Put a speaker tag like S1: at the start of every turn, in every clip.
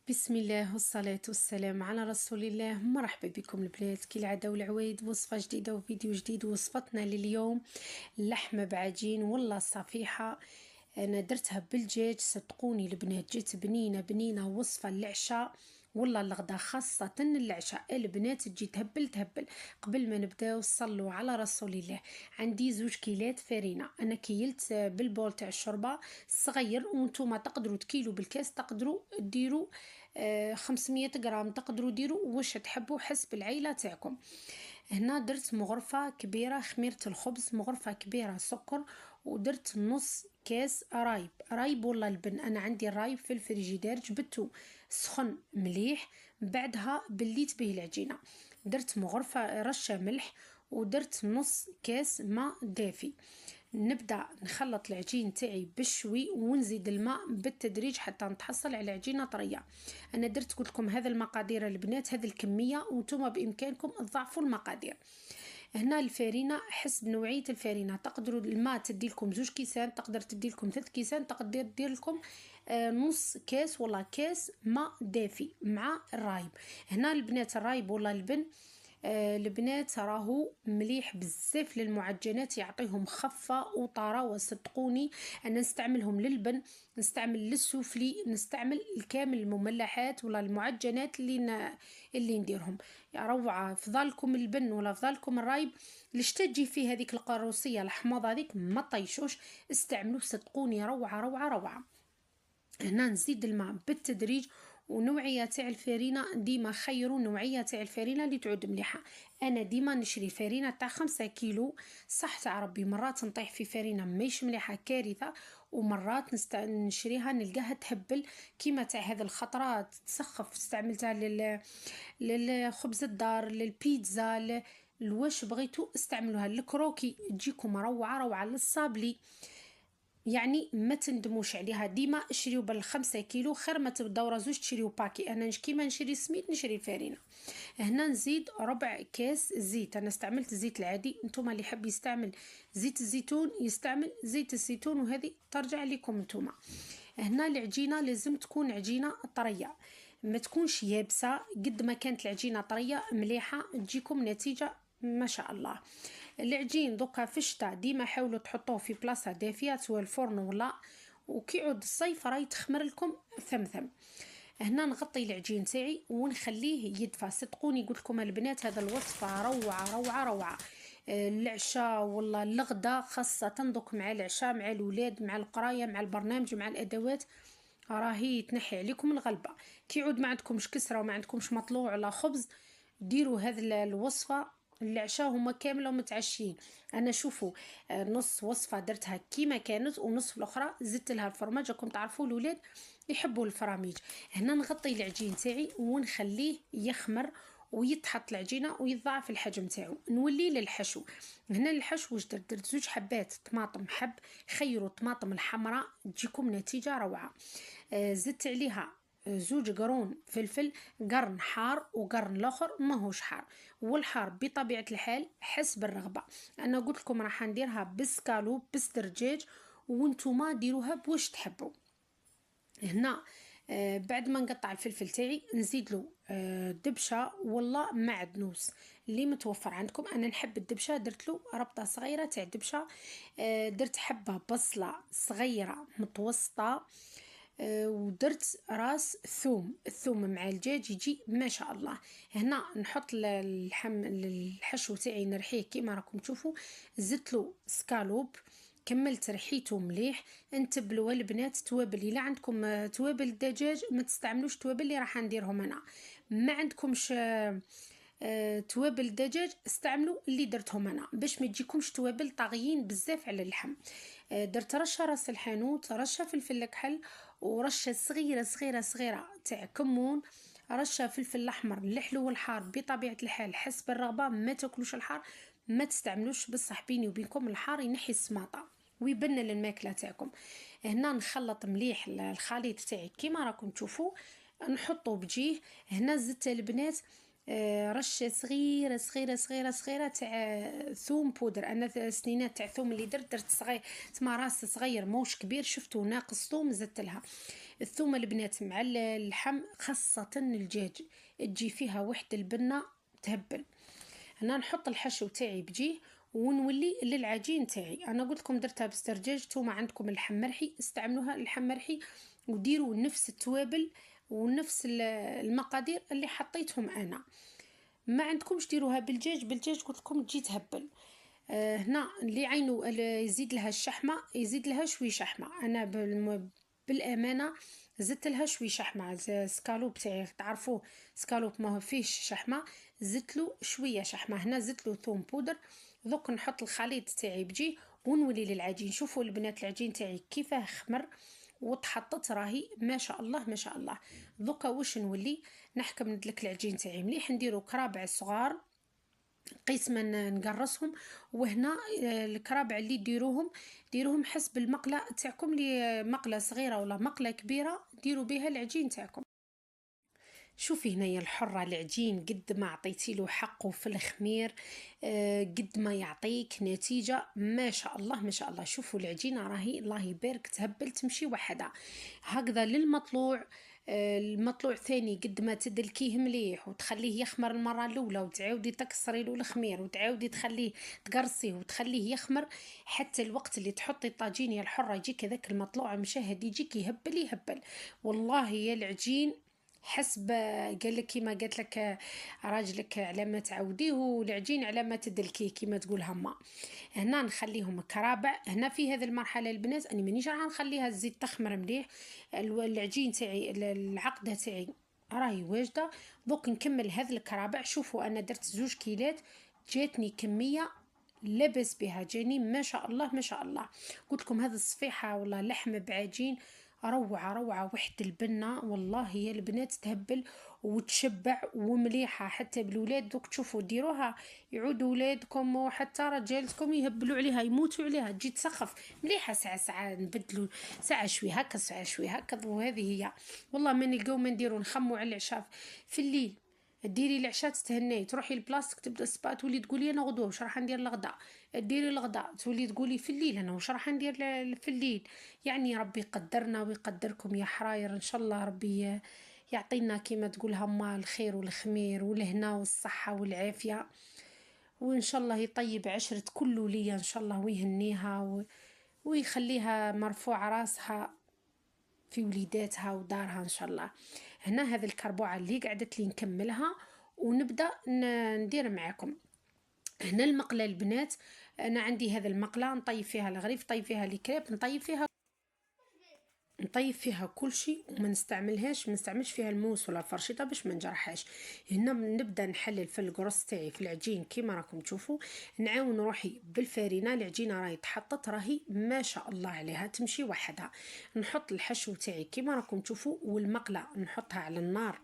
S1: بسم الله والصلاة والسلام على رسول الله. مرحبا بكم البنات كالعادة والعوايد، وصفة جديدة وفيديو جديد. وصفتنا لليوم لحمة بعجين والله صفيحة. أنا درتها بالدجاج، صدقوني البنات جت بنينة بنينة. وصفة للعشاء والله الغدا، خاصة العشاء البنات تجي تهبل تهبل. قبل ما نبداو صلوا على رسول الله. عندي 2 كيلات فرينة، أنا كيلت بالبول تاع الشوربة صغير، وانتوما تقدروا تكيلوا بالكاس، تقدروا ديروا 500 غرام، تقدروا ديروا واش تحبوا حسب العيلة تاعكم. هنا درت مغرفة كبيرة خميرة الخبز، مغرفة كبيرة سكر، ودرت نص كاس رايب والله البن. انا عندي الرايب في الفريجيدير، جبته سخن مليح، بعدها بليت به العجينة. درت مغرفة رشة ملح، ودرت نص كاس ماء دافي. نبدأ نخلط العجين تاعي بالشوي، ونزيد الماء بالتدريج حتى نتحصل على عجينة طرية. أنا درت قلت لكم هذا المقادير البنات، هذه الكمية، وانتم بإمكانكم تضاعفوا المقادير. هنا الفارينة حسب نوعية الفارينة، تقدروا الماء تدي لكم 2 كيسان، تقدر تدي لكم 3 كيسان، تقدر دير لكم نص كاس ولا كاس ماء دافي مع الرايب. هنا البنات الرايب ولا البن البنات راهو مليح بزاف للمعجنات، يعطيهم خفة وطراوة. صدقوني انا نستعملهم للبن، نستعمل للسوفلي، نستعمل الكامل المملحات ولا المعجنات اللي نديرهم. يا روعة، فضلكم البن ولا فضلكم الرايب ليش تجي فيه هذيك القاروسية الحماضة هذيك، ما طيشوش، استعملوه صدقوني روعة روعة روعة. هنا نزيد الماء بالتدريج، ونوعية تاع الفارينة ديما خيروا نوعية تاع الفارينة اللي تعود مليحة. انا ديما نشري فارينة تاع 5 كيلو، صح تاع ربي مرات نطيح في فارينة ماهيش مليحة كارثة، ومرات نشريها نلقاها تهبل كيما تاع هذا الخطرات تسخف. استعملتها للخبز الدار، للبيتزا، الواش بغيتو استعملوها. الكروكي تجيكم روعة روعة، للصابلي يعني ما تندموش عليها. ديما اشريو بال5 كيلو، خير ما تبداو رازوش تشريو باكي. انا كيما نشري سميت نشري الفارينة. هنا نزيد ربع كاس زيت، انا استعملت الزيت العادي، نتوما اللي يحب يستعمل زيت الزيتون يستعمل زيت الزيتون، وهذه ترجع لكم نتوما. هنا العجينة لازم تكون عجينة طرية، ما تكونش يابسة. قد ما كانت العجينة طرية مليحة تجيكم نتيجة ما شاء الله. العجين دوكا في الشتاء ديما حاولوا تحطوه في بلاصة دافية، سواء الفرن ولا، وكيعود الصيف راهي تخمر لكم ثمثم. هنا نغطي العجين تاعي ونخليه يدفى. صدقوني قلت لكم البنات هذا الوصفة روعة روعة روعة. العشاء والله الغدا، خاصة دوك مع العشاء مع الولاد مع القراية مع البرنامج مع الأدوات، راهي تنحي عليكم الغلبة. كيعود ما عندكمش كسرة وما عندكمش مطلوع ولا خبز، ديروا هذه الوصفة العشاء هما كاملة متعشين. انا شوفوا نص وصفة درتها كيما كانت، ونصف الاخرى زدت لها الفرماج، راكم تعرفوا الاولاد يحبوا الفراميج. هنا نغطي العجين تاعي ونخليه يخمر ويتحط العجينه ويضاعف الحجم تاعو. نولي للحشو. هنا الحشو واش درت 2 حبات طماطم، حب خيروا الطماطم الحمراء تجيكم نتيجه روعه. زدت عليها 2 قرون فلفل، قرن حار وقرن الاخر ماهوش حار، والحار بطبيعه الحال حسب الرغبه. انا قلت لكم راح نديرها بسكالوب بسدرجاج، وانتوما ديروها بواش تحبوا. هنا بعد ما نقطع الفلفل تاعي نزيد له دبشه والله معدنوس اللي متوفر عندكم. انا نحب الدبشه، درت له ربطه صغيره تاع دبشه. درت حبه بصله صغيره متوسطه. ودرت راس الثوم مع الدجاج يجي ما شاء الله. هنا نحط الحشو تاعي نرحيه كيما راكم تشوفوا. زدت له سكالوب، كملت رحيته مليح. نتبلوا البنات توابل، الا عندكم توابل الدجاج ما تستعملوش توابل اللي راح نديرهم انا. ما عندكمش توابل الدجاج استعملوا اللي درتهم انا، باش ما تجيكمش توابل طاغيين بزاف على اللحم. درت رشه راس الحانوت، رشه فلفل كحل، ورشه صغيره صغيره صغيره تاع كمون، رشه فلفل احمر. الحلو والحار بطبيعه الحال حسب الرغبه، ما تاكلوش الحار ما تستعملوش، بصح بيني وبينكم الحار ينحي السماطه ويبنل الماكله تاعكم. هنا نخلط مليح الخليط تاعي كيما راكم تشوفوا، نحطه بجيه. هنا زدت البنات رشه صغيره صغيره صغيره صغيره تاع ثوم بودر. انا سنينات تاع ثوم اللي درت صغير، تما راس صغير موش كبير، شفتو ناقص ثوم زدت لها الثوم البنات مع اللحم، خاصه الدجاج تجي فيها واحد البنه تهبل. هنا نحط الحشو تاعي بجيه ونولي للعجين تاعي. انا قلت لكم درتها بسترجاج، نتوما عندكم اللحم مرحي استعملوها اللحم مرحي، وديروا نفس التوابل ونفس المقادير اللي حطيتهم انا. ما عندكمش ديروها بالدجاج قلت لكم تجي تهبل. هنا اللي عينو يزيد لها الشحمه يزيد لها شوي شحمه. انا بالامانه زدت لها شوي شحمه. سكالوب تاعي تعرفوه سكالوب ما فيش شحمه، زدت له شويه شحمه. هنا زدت له ثوم بودر. دوك نحط الخليط تاعي بجي ونولي للعجين. شوفوا البنات العجين تاعي كيفاه خمر وتحطت راهي ما شاء الله ما شاء الله. دوكا واش نولي نحكم ندلك العجين تاعي مليح، نديرو كرابع صغار قسما نقرصهم. وهنا الكرابع اللي ديروهم حسب المقله تاعكم، لي مقله صغيره ولا مقله كبيره ديروا بها العجين تاعكم. شوفي هنايا الحرة العجين قد ما عطيتي له حقه في الخمير قد ما يعطيك نتيجة ما شاء الله ما شاء الله. شوفوا العجينة راهي الله يبارك تهبل تمشي وحدها هكذا للمطلوع. المطلوع ثاني قد ما تدلكيه مليح وتخليه يخمر المرة الأولى وتعاودي تكسري له الخمير وتعاودي تخليه تقرصيه وتخليه يخمر حتى الوقت اللي تحطي الطاجين الحرة يجيك هذاك المطلوع مشاهد يجيك يهبل يهبل. والله يا العجين حسب قال لك كيما قالت لك راجلك على ما تعوديه والعجين على ما تدلكيه كيما تقول هما. هنا نخليهم كرابع. هنا في هذه المرحله البنات اني مانيش راح نخليها الزيت تخمر مليح. العجين تاعي العقده تاعي راهي واجده. دوك نكمل هذه الكرابع. شوفوا انا درت 2 كيلات جاتني كميه لبس بها جاني ما شاء الله ما شاء الله. قلت لكم هذه الصفيحه والله لحم بعجين روعة روعة وحد البنة والله هي البنات تهبل وتشبع ومليحة حتى بالولاد. دوك تشوفوا ديروها يعودوا ولادكم وحتى رجالتكم يهبلوا عليها يموتوا عليها تجي تسخف مليحة. ساعة ساعة نبدلوا ساعة شوي هكا ساعة شوي هكا وهذه هي. والله ما نلقاو ما نديرو نخمو على العشاء في الليل. ديري العشاء تستهني تروحي البلاصتك تبدا الصباح تولي تقولي انا غدوه واش راح ندير الغداء. ديري الغداء تولي تقولي في الليل انا واش راح ندير في الليل. يعني ربي يقدرنا ويقدركم يا حراير ان شاء الله. ربي يعطينا كيما تقول هما الخير والخمير والهنا والصحه والعافيه. وان شاء الله يطيب عشرة كل ولية ان شاء الله ويهنيها ويخليها مرفوع راسها في وليداتها ودارها ان شاء الله. هنا هذه الكربوعه اللي قعدت لي نكملها ونبدا ندير معاكم. هنا المقله البنات انا عندي هذا المقله نطيب فيها الغريف نطيب فيها الكريب نطيب فيها كل شيء وما نستعملهاش ما نستعملش فيها الموس ولا الفرشيطه باش ما نجرحهاش. هنا نبدا نحلل في القرص تاعي في العجين كيما راكم تشوفوا. نعاون روحي بالفارينه العجينه راهي تحطت راهي ما شاء الله عليها تمشي وحدها. نحط الحشو تاعي كيما راكم تشوفوا والمقله نحطها على النار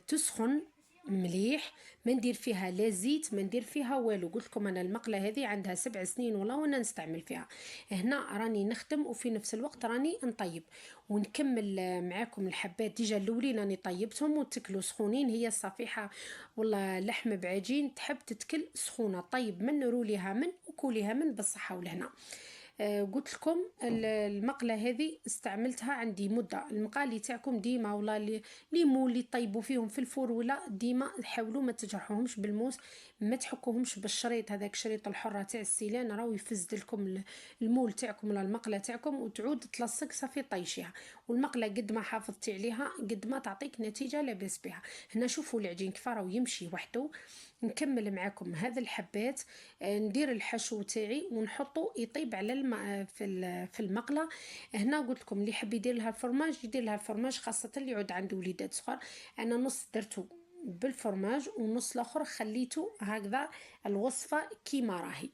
S1: تسخن مليح. ما ندير فيها لا زيت ما ندير فيها والو. قلت لكم انا المقله هذه عندها 7 سنين والله وانا نستعمل فيها. هنا راني نخدم وفي نفس الوقت راني نطيب ونكمل معاكم الحبات. ديجا الاولين راني طيبتهم وتكلوا سخونين. هي الصفيحه والله لحم بعجين تحب تتكل سخونه. طيب من روليها من وكوليها من بالصحه والهنا. قلت لكم المقله هذه استعملتها عندي مده. المقالي تاعكم ديما ولا ليمون اللي طيبوا فيهم في الفور ولا ديما حاولوا ما تجرحوهمش بالموس ما تحكوهمش بالشريط هذاك شريط الحره تاع السيلان راهو يفسد لكم المول تاعكم ولا المقله تاعكم وتعود تلصق صافي طيشيها. والمقله قد ما حافظتي عليها قد ما تعطيك نتيجه لاباس بها. هنا شوفوا العجين كيف راهو يمشي وحده. نكمل معاكم هذا الحبات ندير الحشو تاعي ونحطه يطيب على الماء في المقله. هنا قلت لكم اللي يحب يدير لها الفرماج يدير لها الفرماج خاصه اللي يعود عنده وليدات صغار. انا نص درته بالفرماج ونص الاخر خليته هكذا الوصفه كيما راهي.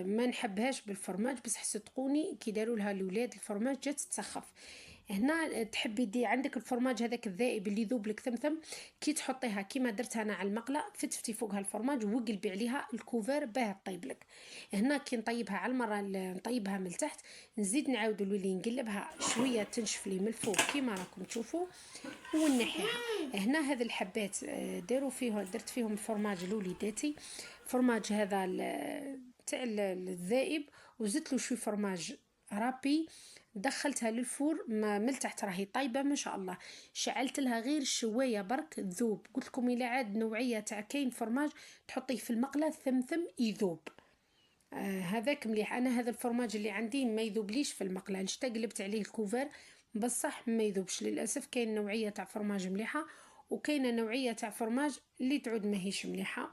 S1: ما نحبهاش بالفرماج بس صدقوني كي داروا لها الاولاد الفرماج جات تسخف. هنا تحبي دي عندك الفرماج هذاك الذائب اللي يذوب لك ثمثم، كي تحطيها كيما درت انا على المقله، فتفتي فوقها الفرماج وقلبي عليها الكوفر باه طيب لك. هنا كي نطيبها على المره نطيبها من التحت، نزيد نعاود نولي نقلبها شويه تنشف لي من الفوق كيما راكم تشوفوا ونحيها. هنا هذه الحبات داروا فيه درت فيهم الفرماج لوليداتي، فرماج هذا تاع الذائب، وزدت له شوي فرماج رابي، دخلتها للفور من التحت راهي طايبه ما شاء الله. شعلت لها غير شويه برك تذوب، قلت لكم الى عاد نوعيه تاع كاين فرماج تحطيه في المقله ثمثم يذوب. هذاك مليح. انا هذا الفرماج اللي عندي ما يذوبليش في المقله، نشتا قلبت عليه الكوفر بصح ما يذوبش للاسف. كاين نوعيه تاع فرماج مليحه، وكاينه نوعيه تاع فرماج اللي تعود ماهيش مليحه.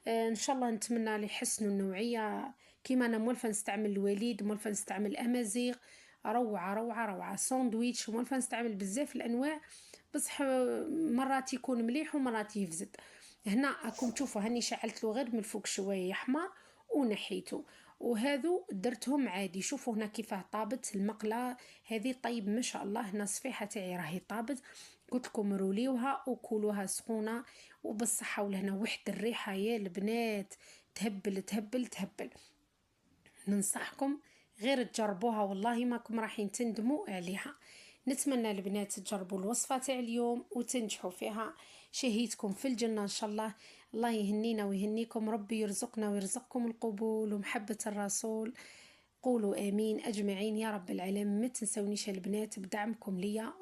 S1: ان شاء الله نتمنى لي يحسنوا النوعيه. كيما انا مولفه نستعمل الوليد، مولفه نستعمل امازيغ، روعه روعه روعه. ساندويتش مولفه نستعمل بزاف الانواع، بصح مرات يكون مليح ومرات يفزد. هنا راكم تشوفوا هاني شعلت له غير من الفوق شويه يحمر ونحيته، وهذو درتهم عادي. شوفوا هنا كيفاه طابت المقله هذه، طيب ما شاء الله. هنا الصفيحه تاعي راهي طابت، قلت لكم روليوها وكلوها سخونه وبالصحه. ولهنا وحد الريحه يا البنات، تهبل تهبل تهبل. ننصحكم غير تجربوها والله ماكم راحين تندموا عليها. نتمنى البنات تجربوا الوصفة تاع اليوم وتنجحوا فيها، شهيتكم في الجنة إن شاء الله. الله يهنينا ويهنيكم، ربي يرزقنا ويرزقكم القبول ومحبة الرسول. قولوا آمين أجمعين يا رب العالمين. ما تنسونيش البنات بدعمكم ليا